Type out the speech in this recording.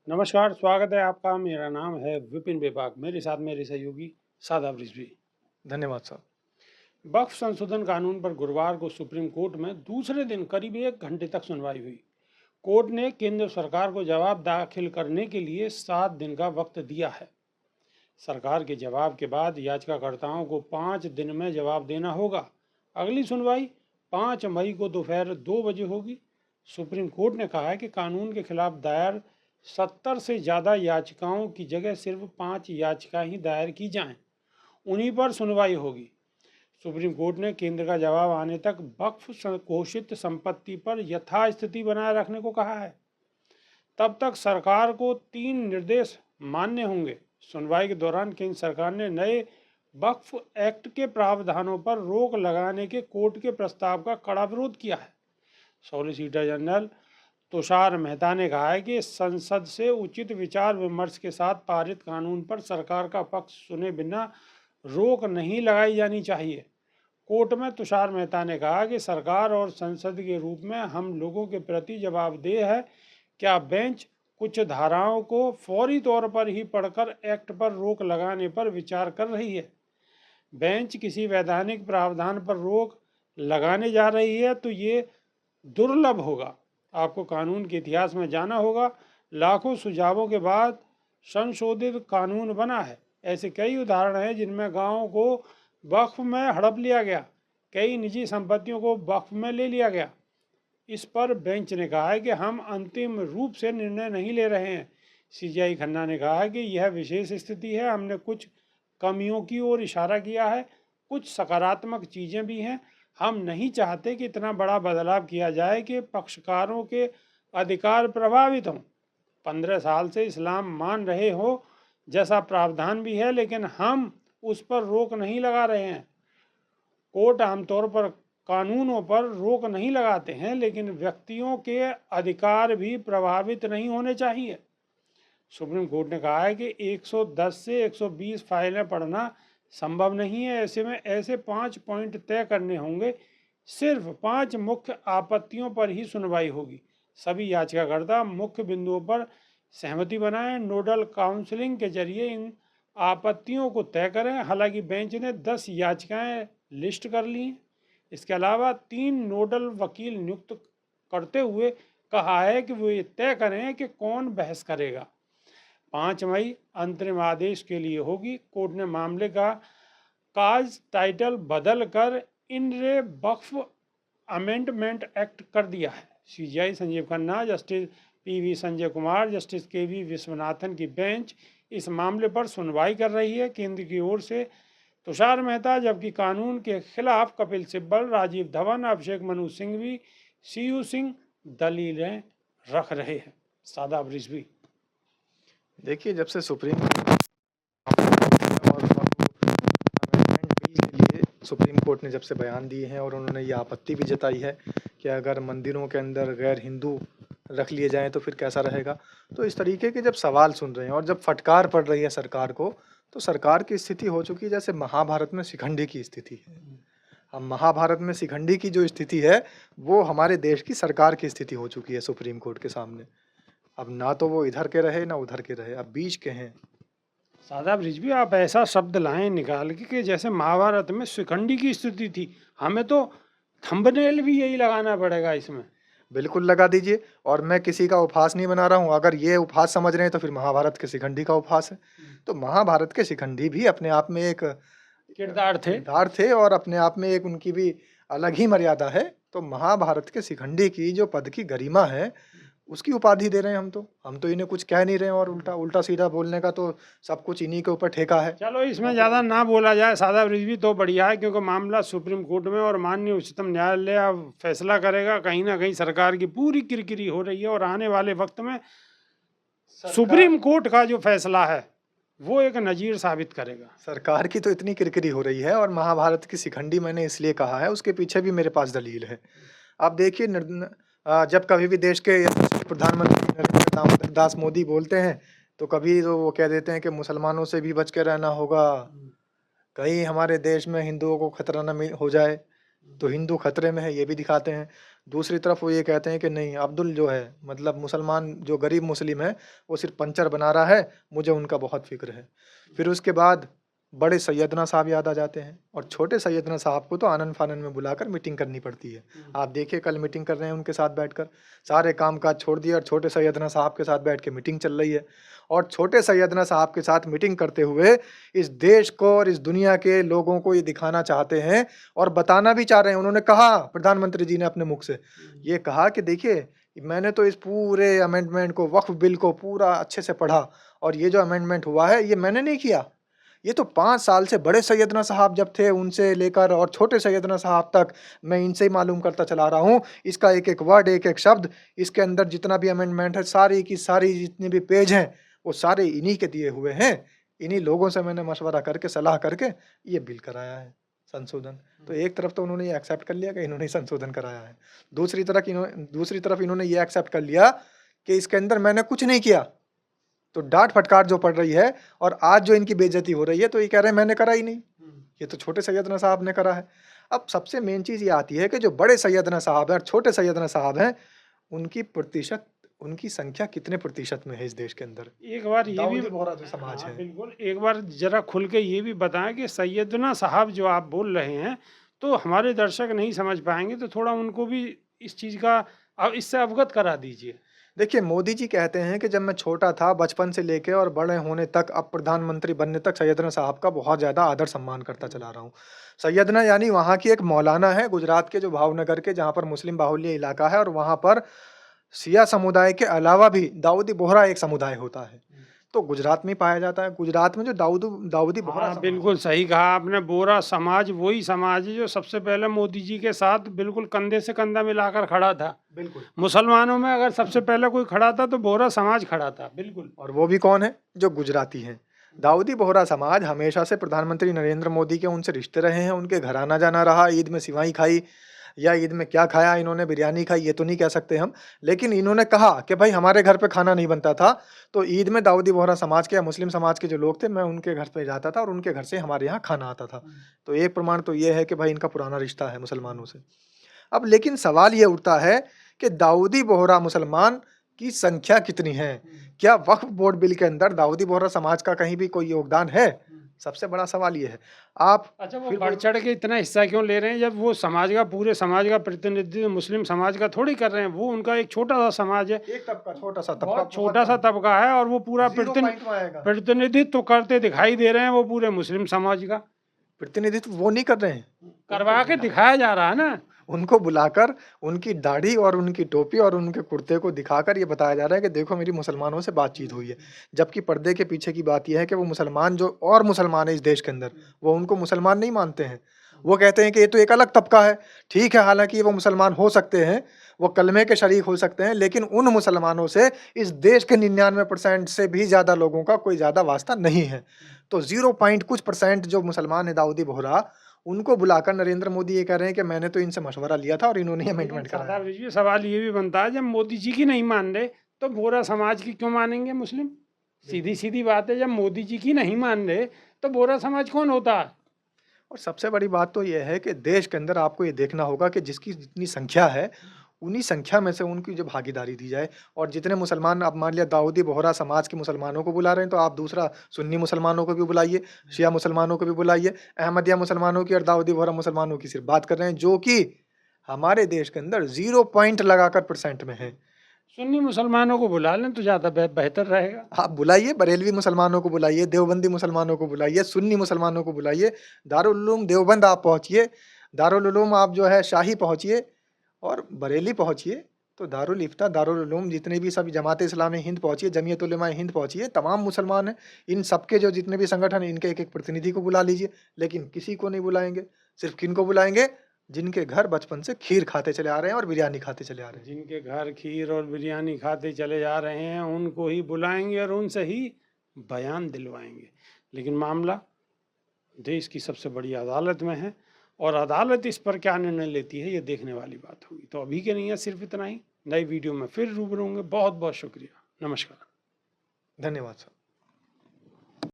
नमस्कार, स्वागत है आपका। मेरा नाम है विपिन बेबाक। मेरे साथ मेरे सहयोगी सादाब रिजवी। धन्यवाद साहब। वक्फ संशोधन कानून पर गुरुवार को सुप्रीम कोर्ट में दूसरे दिन करीब 1 घंटे तक सुनवाई हुई। कोर्ट ने केंद्र सरकार को जवाब दाखिल करने के लिए 7 दिन का वक्त दिया है। सरकार के जवाब के बाद याचिकाकर्ताओं को 5 दिन में जवाब देना होगा। अगली सुनवाई 5 मई को दोपहर 2 बजे होगी। सुप्रीम कोर्ट ने कहा है कि कानून के खिलाफ दायर 70 से ज़्यादा याचिकाओं की जगह सिर्फ 5 याचिका ही दायर की जाएं, उन्हीं पर सुनवाई होगी। सुप्रीम कोर्ट ने केंद्र का जवाब आने तक वक्फ घोषित संपत्ति पर यथास्थिति बनाए रखने को कहा है। तब तक सरकार को 3 निर्देश मान्य होंगे। सुनवाई के दौरान केंद्र सरकार ने नए वक्फ एक्ट के प्रावधानों पर रोक लगाने के कोर्ट के प्रस्ताव का कड़ा विरोध किया है। सॉलिसिटर जनरल तुषार मेहता ने कहा है कि संसद से उचित विचार विमर्श के साथ पारित कानून पर सरकार का पक्ष सुने बिना रोक नहीं लगाई जानी चाहिए। कोर्ट में तुषार मेहता ने कहा कि सरकार और संसद के रूप में हम लोगों के प्रति जवाबदेह है। क्या बेंच कुछ धाराओं को फौरी तौर पर ही पढ़कर एक्ट पर रोक लगाने पर विचार कर रही है? बेंच किसी वैधानिक प्रावधान पर रोक लगाने जा रही है तो ये दुर्लभ होगा। आपको कानून के इतिहास में जाना होगा। लाखों सुझावों के बाद संशोधित कानून बना है। ऐसे कई उदाहरण हैं जिनमें गांवों को वक्फ में हड़प लिया गया, कई निजी संपत्तियों को वक्फ में ले लिया गया। इस पर बेंच ने कहा है कि हम अंतिम रूप से निर्णय नहीं ले रहे हैं। सीजेआई खन्ना ने कहा है कि यह विशेष स्थिति है। हमने कुछ कमियों की ओर इशारा किया है, कुछ सकारात्मक चीज़ें भी हैं। हम नहीं चाहते कि इतना बड़ा बदलाव किया जाए कि पक्षकारों के अधिकार प्रभावित हों। 15 साल से इस्लाम मान रहे हो जैसा प्रावधान भी है, लेकिन हम उस पर रोक नहीं लगा रहे हैं। कोर्ट आमतौर पर कानूनों पर रोक नहीं लगाते हैं, लेकिन व्यक्तियों के अधिकार भी प्रभावित नहीं होने चाहिए। सुप्रीम कोर्ट ने कहा है कि 110 से 120 फाइलें पढ़ना संभव नहीं है। ऐसे में ऐसे 5 पॉइंट तय करने होंगे। सिर्फ 5 मुख्य आपत्तियों पर ही सुनवाई होगी। सभी याचिकाकर्ता मुख्य बिंदुओं पर सहमति बनाएं। नोडल काउंसलिंग के जरिए इन आपत्तियों को तय करें। हालांकि बेंच ने 10 याचिकाएं लिस्ट कर ली। इसके अलावा 3 नोडल वकील नियुक्त करते हुए कहा है कि वो ये तय करें कि कौन बहस करेगा। 5 मई अंतरिम आदेश के लिए होगी। कोर्ट ने मामले का काज टाइटल बदल कर इन रे वक्फ अमेंडमेंट एक्ट कर दिया है। CJI Sanjiv Khanna, justice PV Sanjay Kumar, justice KV Viswanathan की बेंच इस मामले पर सुनवाई कर रही है। केंद्र की ओर से तुषार मेहता, जबकि कानून के खिलाफ कपिल सिब्बल, राजीव धवन, अभिषेक मनु सिंघवी, सीयू सिंह दलीलें रख रहे हैं। सादाब रिजवी। देखिए, जब से सुप्रीम कोर्ट और अमेंडमेंट बिल के लिए सुप्रीम कोर्ट ने जब से बयान दिए हैं और उन्होंने ये आपत्ति भी जताई है कि अगर मंदिरों के अंदर गैर हिंदू रख लिए जाएं तो फिर कैसा रहेगा। तो इस तरीके के जब सवाल सुन रहे हैं और जब फटकार पड़ रही है सरकार को, तो सरकार की स्थिति हो चुकी है जैसे महाभारत में शिखंडी की स्थिति है। अब महाभारत में शिखंडी की जो स्थिति है, वो हमारे देश की सरकार की स्थिति हो चुकी है सुप्रीम कोर्ट के सामने। अब ना तो वो इधर के रहे ना उधर के रहे, अब बीच के हैं। सादाब रिजवी, आप ऐसा शब्द लाएं निकाल के कि जैसे महाभारत में शिखंडी की स्थिति थी। हमें तो थंबनेल भी यही लगाना पड़ेगा इसमें। बिल्कुल लगा दीजिए। और मैं किसी का उपहास नहीं बना रहा हूँ। अगर ये उपहास समझ रहे हैं तो फिर महाभारत के शिखंडी का उपहास है। तो महाभारत के शिखंडी भी अपने आप में एक किरदार थे और अपने आप में एक उनकी भी अलग ही मर्यादा है। तो महाभारत के शिखंडी की जो पद की गरिमा है, उसकी उपाधि दे रहे हैं हम तो इन्हें कुछ कह नहीं रहे हैं और उल्टा सीधा बोलने का तो सब कुछ इन्हीं के ऊपर ठेका है। चलो इसमें ज़्यादा ना बोला जाए सादाब रिजवी तो बढ़िया है, क्योंकि मामला सुप्रीम कोर्ट में और माननीय उच्चतम न्यायालय अब फैसला करेगा। कहीं ना कहीं सरकार की पूरी किरकिरी हो रही है और आने वाले वक्त में सुप्रीम कोर्ट का जो फैसला है वो एक नज़ीर साबित करेगा। सरकार की तो इतनी किरकिरी हो रही है और महाभारत की शिखंडी मैंने इसलिए कहा है, उसके पीछे भी मेरे पास दलील है। आप देखिए, जब कभी भी देश के प्रधानमंत्री नरेंद्र दामोदर दास मोदी बोलते हैं तो कभी तो वो कह देते हैं कि मुसलमानों से भी बच के रहना होगा, कहीं हमारे देश में हिंदुओं को खतरा न हो जाए, तो हिंदू खतरे में है ये भी दिखाते हैं। दूसरी तरफ वो ये कहते हैं कि नहीं, अब्दुल जो है मतलब मुसलमान जो गरीब मुस्लिम है वो सिर्फ पंचर बना रहा है, मुझे उनका बहुत फिक्र है। फिर उसके बाद बड़े सैयदना साहब याद आ जाते हैं और छोटे सैयदना साहब को तो आनन फानन में बुलाकर मीटिंग करनी पड़ती है। आप देखिए कल मीटिंग कर रहे हैं उनके साथ बैठकर, सारे काम काज छोड़ दिए और छोटे सैयदना साहब के साथ बैठ के मीटिंग चल रही है। और छोटे सैयदना साहब के साथ मीटिंग करते हुए इस देश को और इस दुनिया के लोगों को ये दिखाना चाहते हैं और बताना भी चाह रहे हैं। उन्होंने कहा, प्रधानमंत्री जी ने अपने मुख से ये कहा कि देखिए, मैंने तो इस पूरे अमेंडमेंट को, वक्फ बिल को पूरा अच्छे से पढ़ा और ये जो अमेंडमेंट हुआ है ये मैंने नहीं किया, ये तो 5 साल से बड़े सैयदना साहब जब थे उनसे लेकर और छोटे सैयदना साहब तक मैं इनसे ही मालूम करता चला रहा हूँ। इसका एक-एक वर्ड, एक-एक शब्द, इसके अंदर जितना भी अमेंडमेंट है, सारी की सारी जितने भी पेज हैं, वो सारे इन्हीं के दिए हुए हैं। इन्हीं लोगों से मैंने मशवरा करके, सलाह करके ये बिल कराया है, संशोधन। तो एक तरफ तो उन्होंने ये एक्सेप्ट कर लिया कि इन्होंने संशोधन कराया है। दूसरी तरफ इन्होंने ये एक्सेप्ट कर लिया कि इसके अंदर मैंने कुछ नहीं किया। तो डाँट फटकार जो पड़ रही है और आज जो इनकी बेइज्जती हो रही है, तो ये कह रहे हैं मैंने करा ही नहीं, ये तो छोटे सैयदना साहब ने करा है। अब सबसे मेन चीज़ ये आती है कि जो बड़े सैयदना साहब हैं और छोटे सैयदना साहब हैं, उनकी संख्या कितने प्रतिशत में है इस देश के अंदर? एक बार ये भी दाऊदी बोहरा जो समाज हाँ, है। बिल्कुल। एक बार ज़रा खुल के ये भी बताएं कि सैयदना साहब जो आप बोल रहे हैं, तो हमारे दर्शक नहीं समझ पाएंगे, तो थोड़ा उनको भी इस चीज़ का इससे अवगत करा दीजिए। देखिए, मोदी जी कहते हैं कि जब मैं छोटा था, बचपन से लेके और बड़े होने तक, अब प्रधानमंत्री बनने तक सैयदना साहब का बहुत ज़्यादा आदर सम्मान करता चला रहा हूँ। सैयदना यानी वहाँ की एक मौलाना है, गुजरात के जो भावनगर के, जहाँ पर मुस्लिम बाहुल्य इलाका है और वहाँ पर शिया समुदाय के अलावा भी दाऊदी बोहरा एक समुदाय होता है। तो गुजरात में ही पाया जाता है। गुजरात में जो दाऊदी बोहरा हाँ, समाज बिल्कुल सही कहा आपने। बोरा समाज वही समाज है जो सबसे पहले मोदी जी के साथ बिल्कुल कंधे से कंधा मिलाकर खड़ा था। बिल्कुल। मुसलमानों में अगर सबसे पहले कोई खड़ा था तो बोरा समाज खड़ा था, बिल्कुल। और वो भी कौन है? जो गुजराती हैं। दाऊदी बोहरा समाज हमेशा से प्रधानमंत्री नरेंद्र मोदी के उनसे रिश्ते रहे हैं, उनके घर आना-जाना रहा, ईद में सिवाई खाई या ईद में क्या खाया इन्होंने, बिरयानी खाई, ये तो नहीं कह सकते हम। लेकिन इन्होंने कहा कि भाई हमारे घर पे खाना नहीं बनता था, तो ईद में दाऊदी बोहरा समाज के या मुस्लिम समाज के जो लोग थे, मैं उनके घर पे जाता था और उनके घर से हमारे यहाँ खाना आता था। तो एक प्रमाण तो ये है कि भाई इनका पुराना रिश्ता है मुसलमानों से। अब लेकिन सवाल ये उठता है कि दाऊदी बोहरा मुसलमान की संख्या कितनी है? क्या वक्फ बोर्ड बिल के अंदर दाऊदी बोहरा समाज का कहीं भी कोई योगदान है? सबसे बड़ा सवाल ये है। आप अच्छा, वो फिर बढ़ चढ़ के इतना हिस्सा क्यों ले रहे हैं, जब वो समाज का, पूरे समाज का प्रतिनिधित्व मुस्लिम समाज का थोड़ी कर रहे हैं? वो उनका एक छोटा सा समाज है, एक तबका, छोटा-सा तबका, बहुत छोटा सा तबका है, और वो पूरा 0 पॉइंट में आएगा। प्रतिनिधित्व करते दिखाई दे रहे हैं वो पूरे मुस्लिम समाज का। प्रतिनिधित्व वो नहीं कर रहे हैं। करवा के दिखाया जा रहा है ना। उनको बुलाकर उनकी दाढ़ी और उनकी टोपी और उनके कुर्ते को दिखाकर ये बताया जा रहा है कि देखो मेरी मुसलमानों से बातचीत हुई है। जबकि पर्दे के पीछे की बात ये है कि वो मुसलमान जो और मुसलमान है इस देश के अंदर, वो उनको मुसलमान नहीं मानते हैं। वो कहते हैं कि ये तो एक अलग तबका है। ठीक है, हालाँकि वो मुसलमान हो सकते हैं, वो कलमे के शरीक हो सकते हैं, लेकिन उन मुसलमानों से इस देश के 99% से भी ज़्यादा लोगों का कोई ज़्यादा वास्ता नहीं है। तो 0 पॉइंट कुछ % जो मुसलमान है दाऊदी बोहरा, उनको बुलाकर नरेंद्र मोदी ये कह रहे हैं कि मैंने तो इनसे मशवरा लिया था और इन्होंने अमेंडमेंट कराया। सरदार जी, सवाल ये भी बनता है, जब मोदी जी की नहीं मान रहे तो बोरा समाज की क्यों मानेंगे मुस्लिम? सीधी सीधी बात है, जब मोदी जी की नहीं मान रहे तो बोरा समाज कौन होता है? और सबसे बड़ी बात तो ये है कि देश के अंदर आपको ये देखना होगा कि जिसकी जितनी संख्या है, उन्हीं संख्या में से उनकी जो भागीदारी दी जाए। और जितने मुसलमान, अब मान लिया दाऊदी बोहरा समाज के मुसलमानों को बुला रहे हैं, तो आप दूसरा सुन्नी मुसलमानों को भी बुलाइए, शिया मुसलमानों को भी बुलाइए, अहमदिया मुसलमानों की और दाऊदी बोहरा मुसलमानों की सिर्फ बात कर रहे हैं, जो कि हमारे देश के अंदर 0 पॉइंट लगाकर % में है। सुन्नी मुसलमानों को बुला लें तो ज़्यादा बेहतर रहेगा। आप बुलाइए, बरेलवी मुसलमानों को बुलाइए, देवबंदी मुसलमानों को बुलाइए, सुन्नी मुसलमानों को बुलाइए, दारुल उलूम देवबंद आप पहुँचिए, दारुल उलूम आप जो है शाही पहुँचिए और बरेली पहुँचिए, तो दारुल इफ्ता, दारुल उलूम जितने भी सभी जमात इस्लामी हिंद पहुँचिए, जमीयत उलमा हिंद पहुँचिए, तमाम मुसलमान हैं, इन सबके जो जितने भी संगठन हैं, इनके एक-एक प्रतिनिधि को बुला लीजिए, लेकिन किसी को नहीं बुलाएँगे। सिर्फ़ किनको बुलाएँगे? जिनके घर बचपन से खीर खाते चले आ रहे हैं और बिरयानी खाते चले आ रहे हैं। जिनके घर खीर और बिरयानी खाते चले जा रहे हैं, उनको ही बुलाएंगे और उनसे ही बयान दिलवाएंगे। लेकिन मामला देश की सबसे बड़ी अदालत में है, और अदालत इस पर क्या निर्णय लेती है ये देखने वाली बात होगी। तो अभी के लिए सिर्फ इतना ही। नई वीडियो में फिर रूबरू होंगे। बहुत बहुत शुक्रिया। नमस्कार। धन्यवाद सर।